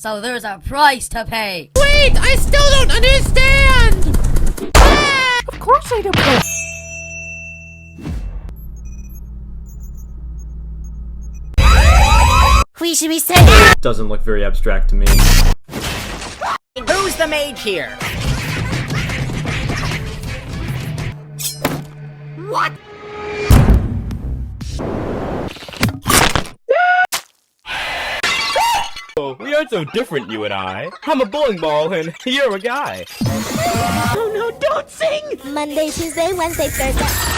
so there's a price to pay. Wait, I still don't understand! Of course I don't. Should we say? Doesn't look very abstract to me. Who's the mage here? What? We aren't so different, you and I. I'm a bowling ball and you're a guy. Oh no, don't sing! Monday, Tuesday, Wednesday, Thursday.